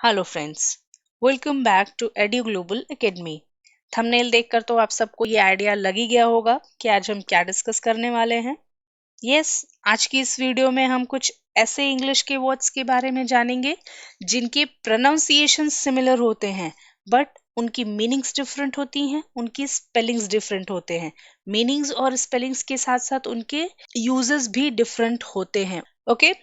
Hello friends, welcome back to Edu Global Academy. Thumbnail देखकर तो आप सबको ये आइडिया लग ही गया होगा कि आज हम क्या डिस्कस करने वाले हैं। यस, आज की इस वीडियो में हम कुछ ऐसे इंग्लिश के वर्ड्स के बारे में जानेंगे जिनके प्रोनाउंसिएशन सिमिलर होते हैं बट उनकी मीनिंग्स डिफरेंट होती हैं, उनकी स्पेलिंग्स डिफरेंट होते हैं। मीनिंग्स और स्पेलिंग्स के साथ साथ उनके यूजेस भी डिफरेंट होते हैं। Okay,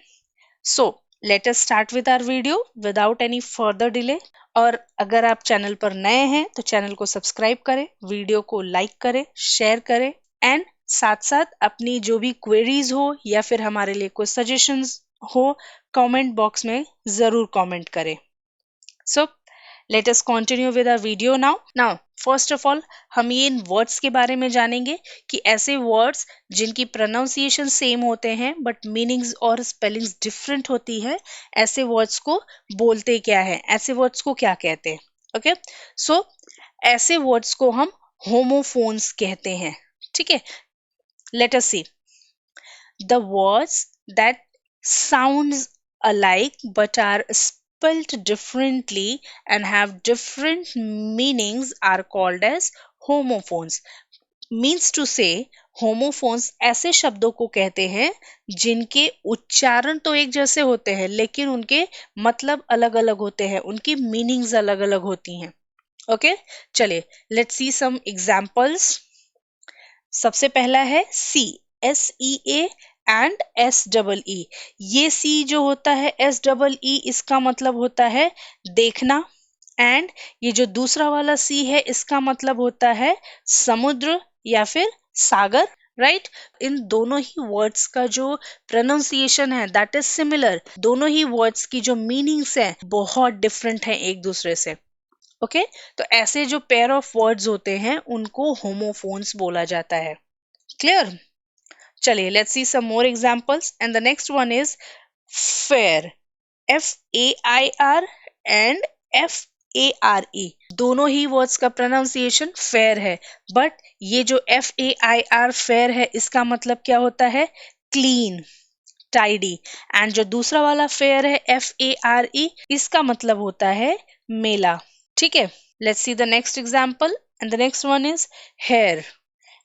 so let us start with our video without any further delay. और अगर आप चैनल पर नए हैं तो चैनल को सब्सक्राइब करें, वीडियो को लाइक करें, शेयर करें एंड साथ साथ अपनी जो भी क्वेरीज हो या फिर हमारे लिए कोई सजेशंस हो कमेंट बॉक्स में जरूर कमेंट करें। So let us continue with our video now first of all हम ये इन वर्ड्स के बारे में जानेंगे कि ऐसे वर्ड्स जिनकी प्रोनाउंसिएशन सेम होते हैं बट मीनिंग्स और स्पेलिंग्स डिफरेंट होती है, ऐसे वर्ड्स को बोलते क्या है, ऐसे वर्ड्स को क्या कहते हैं। ओके, सो ऐसे वर्ड्स को हम होमोफोन्स कहते हैं। ठीक है, let us see the words that sounds alike but are spelled differently and have different meanings are called as homophones. Means to say, homophones ऐसे शब्दों को कहते हैं जिनके उच्चारण तो एक जैसे होते हैं लेकिन उनके मतलब अलग अलग होते हैं, उनकी मीनिंग्स अलग अलग होती हैं। ओके, चलिए लेट्स सी सम एग्जांपल्स। सबसे पहला है सी, SEA एंड SEE। ये सी जो होता है SEE, इसका मतलब होता है देखना। एंड ये जो दूसरा वाला सी है इसका मतलब होता है समुद्र या फिर सागर, राइट। इन दोनों ही वर्ड्स का जो प्रोनाउंसिएशन है दैट इज सिमिलर। दोनों ही वर्ड्स की जो मीनिंग्स है बहुत डिफरेंट है एक दूसरे से। ओके, तो ऐसे जो पेयर ऑफ वर्ड्स होते हैं उनको होमोफोन्स बोला जाता है। क्लियर? चलिए let's see some more examples and the next one is fair, FAIR and FARE। दोनों ही वर्ड्स का प्रोनाउंसिएशन फेयर है बट ये जो FAIR फेयर है इसका मतलब क्या होता है, क्लीन, टाइडी। एंड जो दूसरा वाला फेयर है FARE, इसका मतलब होता है मेला। ठीक है, let's see the next example and the next one is here,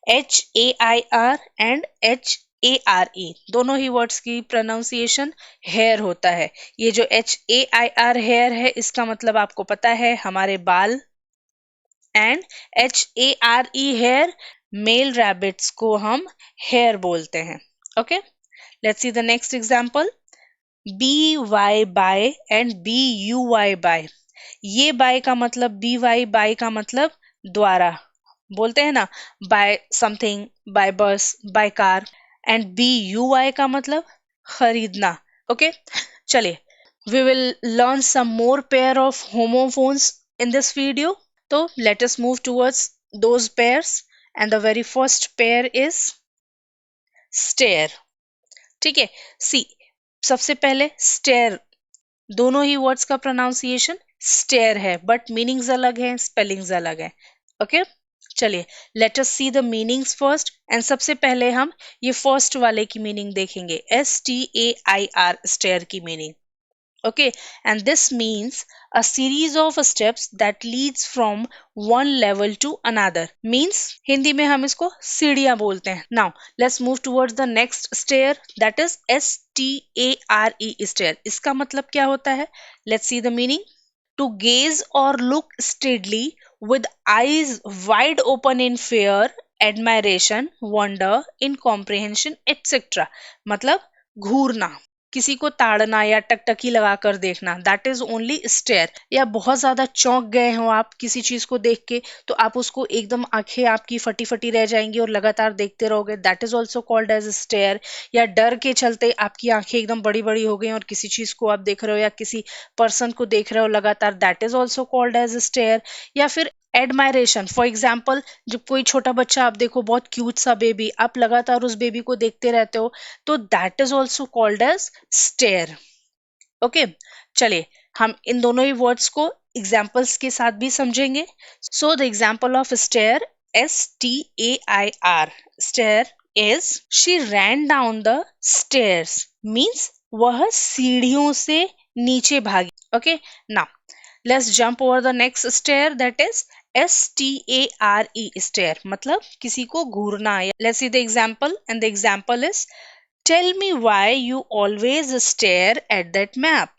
HAIR and HARE। दोनों ही वर्ड्स की प्रोनाउंसिएशन हेयर होता है। ये जो HAIR हेयर है इसका मतलब आपको पता है हमारे बाल। And HARE hare, male rabbits को हम हेयर बोलते हैं। Okay, let's see the next example, BY by and BUY buy. ये बाय का मतलब, BY बाय का मतलब द्वारा, बोलते हैं ना by something, by bus, by car. And BUY का मतलब खरीदना। ओके, चलिए we will learn some more pair of homophones in this video. तो let us move towards those pairs and the very first pair is stair. ठीक है, see सबसे पहले stair, दोनों ही वर्ड्स का प्रोनाउंसिएशन स्टेयर है बट मीनिंग्स अलग है, स्पेलिंग्स अलग है। ओके, चलिए let us see the meanings first and सबसे पहले हम ये फर्स्ट वाले की मीनिंग देखेंगे, STAIR, स्टेयर की meaning. Okay, and this means a series of steps that leads from one level to another. Means Hindi में हम इसको सीढ़ियां बोलते हैं। Now let's move towards the next stair, that is STARE, stair। इसका मतलब क्या होता है? Let's see the meaning. To gaze or look steadily with eyes wide open in fear, admiration, wonder, incomprehension, etc. मतलब घूरना, किसी को ताड़ना या टकटकी लगाकर देखना, दैट इज ओनली स्टेयर। या बहुत ज्यादा चौंक गए हो आप किसी चीज को देख के तो आप उसको एकदम, आंखें आपकी फटी फटी रह जाएंगी और लगातार देखते रहोगे, that is also called as stare. या डर के चलते आपकी आंखें एकदम बड़ी बड़ी हो गई और किसी चीज को आप देख रहे हो या किसी पर्सन को देख रहे हो लगातार, that is also called as stare. या फिर एडमायरेशन, फॉर एग्जाम्पल जब कोई छोटा बच्चा आप देखो, बहुत क्यूट सा बेबी, आप लगातार उस बेबी को देखते रहते हो तो that is also called as stare. Okay, चलिए हम इन दोनों ही वर्ड्स को एग्जाम्पल्स के साथ भी समझेंगे। So the example of stare, STAIR, stair is she ran down the stairs. Means वह सीढ़ियों से नीचे भागी। Okay, now let's jump over the next stair, that is stare, stare मतलब किसी को घूरना. Let's see the example, and the example is, tell me why you always stare at that map.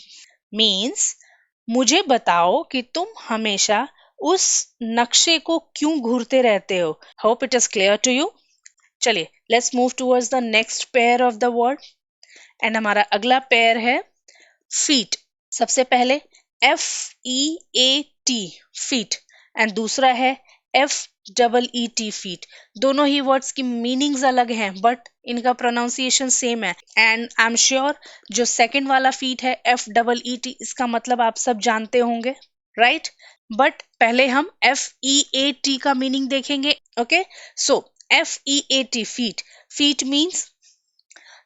Means मुझे बताओ कि तुम हमेशा उस नक्शे को क्यों घूरते रहते हो. Hope it is clear to you. चलिए let's move towards the next pair of the word, and हमारा अगला पेयर है feet. सबसे पहले F E A T feet, and दूसरा है F double E T feet. दोनों ही वर्ड्स की मीनिंग्स अलग हैं बट इनका प्रोनाउंसिएशन सेम है. एंड आई एम श्योर जो सेकंड वाला फीट है एफ डबल ई टी, इसका मतलब आप सब जानते होंगे, राइट? बट पहले हम एफ ई ए टी का मीनिंग देखेंगे. Okay, so F E A T feet. Feet means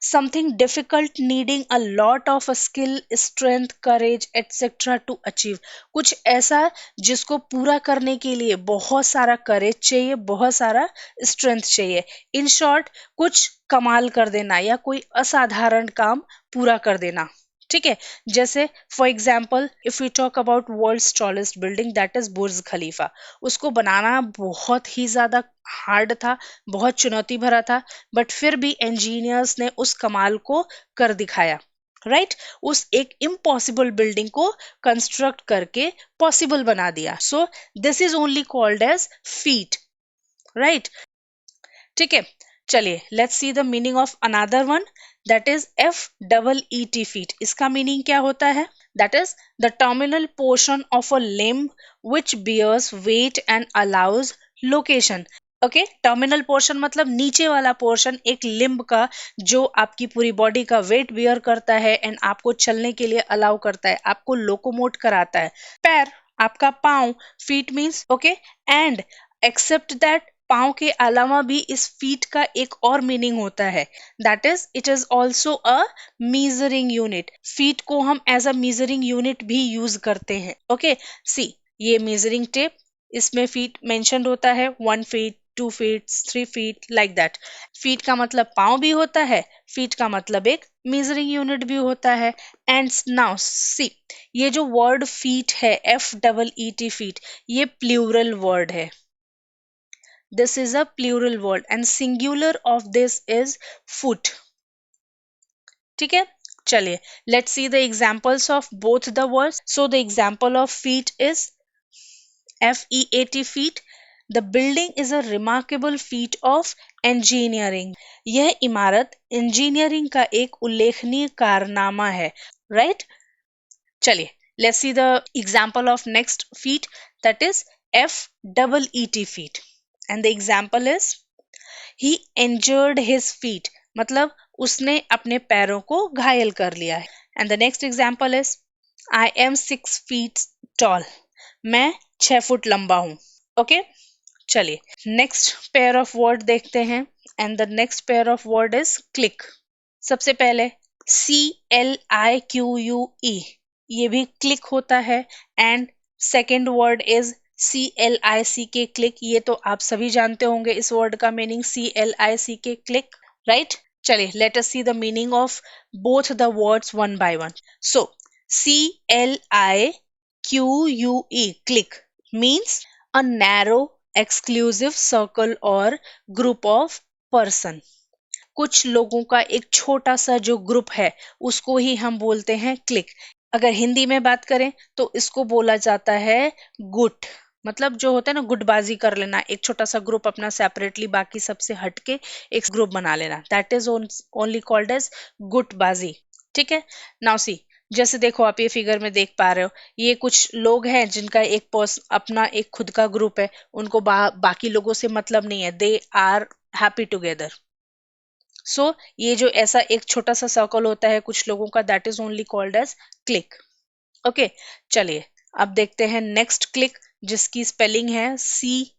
something difficult needing a lot of skill, strength, courage etc to achieve. कुछ ऐसा जिसको पूरा करने के लिए बहुत सारा करेज चाहिए, बहुत सारा स्ट्रेंथ चाहिए. इन शॉर्ट कुछ कमाल कर देना या कोई असाधारण काम पूरा कर देना. ठीक है, जैसे for example if you talk about world's tallest building, that is Burj Khalifa. उसको बनाना बहुत ही ज्यादा हार्ड था, बहुत चुनौती भरा था, बट फिर भी इंजीनियर्स ने उस कमाल को कर दिखाया, राइट? उस एक इम्पॉसिबल बिल्डिंग को कंस्ट्रक्ट करके पॉसिबल बना दिया. So this is only called as feat, right? ठीक है, चलिए let's see the meaning of another one, that is F double E T feet. इसका मीनिंग क्या होता है? That is the terminal portion of a limb which bears weight and allows location. Okay, terminal portion मतलब नीचे वाला portion एक limb का जो आपकी पूरी बॉडी का वेट बियर करता है एंड आपको चलने के लिए अलाउ करता है, आपको लोकोमोट कराता है. पैर, आपका पाँव, feet means okay. And except that पाँव के अलावा भी इस फीट का एक और मीनिंग होता है, that is it is also a measuring unit. Feet को हम एज अ मीजरिंग यूनिट भी यूज करते हैं. ओके, सी ये मीजरिंग टेप, इसमें फीट मेंशन्ड होता है, 1 feet, 2 feet, 3 feet, like that. Feet का मतलब पाँव भी होता है, फीट का मतलब एक मीजरिंग यूनिट भी होता है. एंड नाउ सी, ये जो वर्ड फीट है, F double E T feet, ये प्लूरल वर्ड है. This is a plural word and singular of this is foot. ठीक है, चलिए let's see the examples of both the words. So the example of feet is FEAT feet. The building is a remarkable feat of engineering. यह इमारत engineering का एक उल्लेखनीय कारनामा है, right? चलिए let's see the example of next feet, that is FEET feet. And the example is he injured his feet, मतलब उसने अपने पैरों को घायल कर लिया है. And the next example is I am 6 feet tall. मैं 6 फुट लंबा हूँ. ओके, चलिए नेक्स्ट पेयर ऑफ वर्ड देखते हैं. And the next pair of word is click. सबसे पहले CLIQUE, ये भी क्लिक होता है. And second word is CLICK click. ये तो आप सभी जानते होंगे इस वर्ड का मीनिंग, CLICK क्लिक, राइट? चलिए let us see the meaning of both the words one by one. So CLIQUE click means a narrow exclusive circle और ग्रुप ऑफ पर्सन. कुछ लोगों का एक छोटा सा जो ग्रुप है उसको ही हम बोलते हैं क्लिक. अगर हिंदी में बात करें तो इसको बोला जाता है गुट, मतलब जो होता है ना गुटबाजी कर लेना, एक छोटा सा ग्रुप अपना सेपरेटली बाकी सबसे हटके एक ग्रुप बना लेना, that is only called as गुटबाजी. ठीक है, नाउ सी, जैसे देखो आप ये फिगर में देख पा रहे हो, ये कुछ लोग हैं जिनका एक अपना एक खुद का ग्रुप है, उनको बाकी लोगों से मतलब नहीं है, दे आर हैप्पी टुगेदर. सो ये जो ऐसा एक छोटा सा सर्कल होता है कुछ लोगों का, that is only called as click. Okay, चलिए अब देखते हैं नेक्स्ट क्लिक, जिसकी स्पेलिंग है CLICK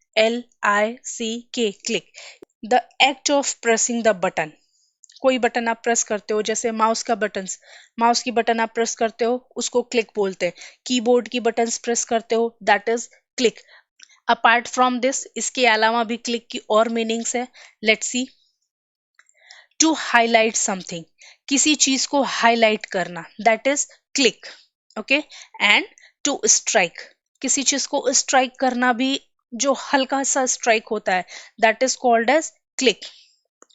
click. The act of pressing the button. कोई बटन आप प्रेस करते हो, जैसे माउस का बटन, माउस की बटन आप प्रेस करते हो उसको क्लिक बोलते हैं. कीबोर्ड की बटन प्रेस करते हो, that is click. Apart from this, इसके अलावा भी क्लिक की और मीनिंग्स है. Let's see. To highlight something, किसी चीज को हाईलाइट करना, that is click. Okay. And to strike, किसी चीज को स्ट्राइक करना भी, जो हल्का सा स्ट्राइक होता है, that is called as click.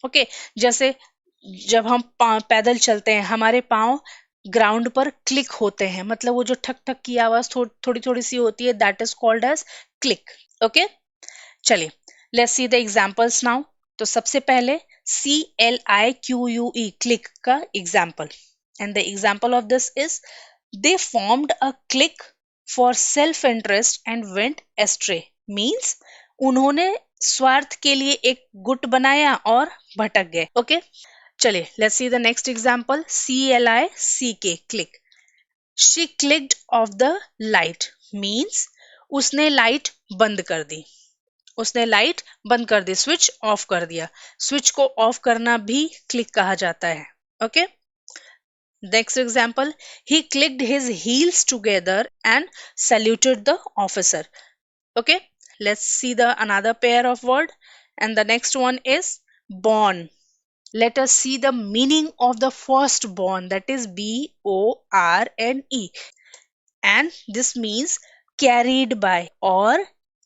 Okay. जैसे जब हम पैदल चलते हैं, हमारे पाँव ग्राउंड पर क्लिक होते हैं, मतलब वो जो ठक ठक की आवाज थोड़ी थोड़ी सी होती है, that is called as click. Okay. चलिए, let's see the examples now. तो सबसे पहले CLIQUE क्लिक का example, and the example of this is they formed a clique for self interest and went astray. Means उन्होंने स्वार्थ के लिए एक गुट बनाया और भटक गए। ओके। चलिए, let's see the next example, CLICK click. She clicked of the light. Means उसने लाइट बंद कर दी, उसने लाइट बंद कर दी, स्विच ऑफ कर दिया। स्विच को ऑफ करना भी क्लिक कहा जाता है। Okay. Next example, he clicked his heels together and saluted the officer. Okay. Let's see the another pair of word, and the next one is born. Let us see the meaning of the first born, that is BORNE, and this means carried by or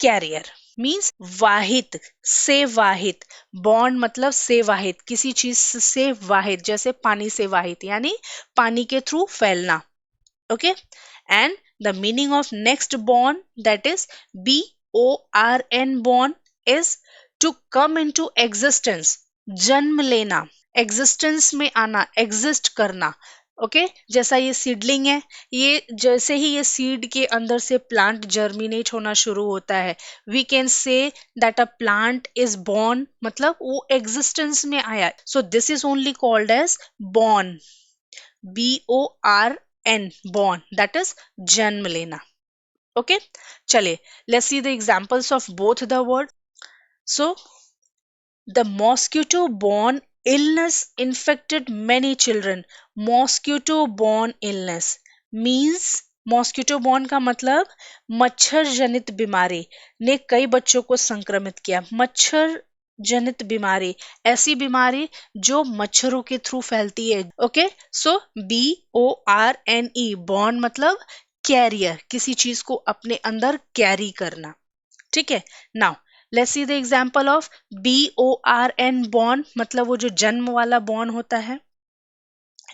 carrier, means वाहित, से वाहित। Bond मतलब से वाहित, किसी चीज से वाहित, जैसे पानी से वाहित, यानी पानी के थ्रू फैलना। Okay. And the meaning of next born, that is BORN, born is to come into existence, जन्म लेना, एग्जिस्टेंस में आना, एग्जिस्ट करना। ओके। जैसा ये सीडलिंग है, ये जैसे ही ये सीड के अंदर से प्लांट जर्मिनेट होना शुरू होता है, we can say that a plant is born, मतलब वो एग्जिस्टेंस में आया। So this is only called as born, BORN, born, that is जन्म लेना। ओके। चलिए, let's see the examples of both the word. So the mosquito borne illness infected many children. Mosquito borne illness means, mosquito borne का मतलब मच्छर जनित बीमारी ने कई बच्चों को संक्रमित किया। मच्छर जनित बीमारी, ऐसी बीमारी जो मच्छरों के थ्रू फैलती है। ओके। सो BORNE, बॉर्न मतलब कैरियर, किसी चीज को अपने अंदर कैरी करना। ठीक है। Now let's see the example of BORN, born मतलब वो जो जन्म वाला बॉर्न होता है।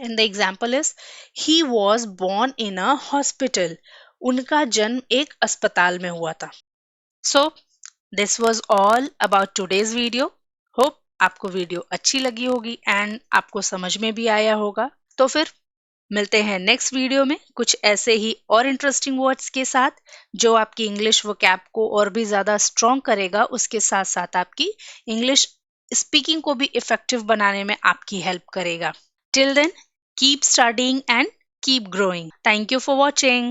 And the example is he was born in a hospital. उनका जन्म एक अस्पताल में हुआ था। So this was all about today's video. Hope आपको वीडियो अच्छी लगी होगी एंड आपको समझ में भी आया होगा। तो फिर मिलते हैं नेक्स्ट वीडियो में कुछ ऐसे ही और इंटरेस्टिंग वर्ड्स के साथ, जो आपकी इंग्लिश वोकैब को और भी ज्यादा स्ट्रॉन्ग करेगा, उसके साथ साथ आपकी इंग्लिश स्पीकिंग को भी इफेक्टिव बनाने में आपकी हेल्प करेगा। Till then, keep studying and keep growing. Thank you for watching.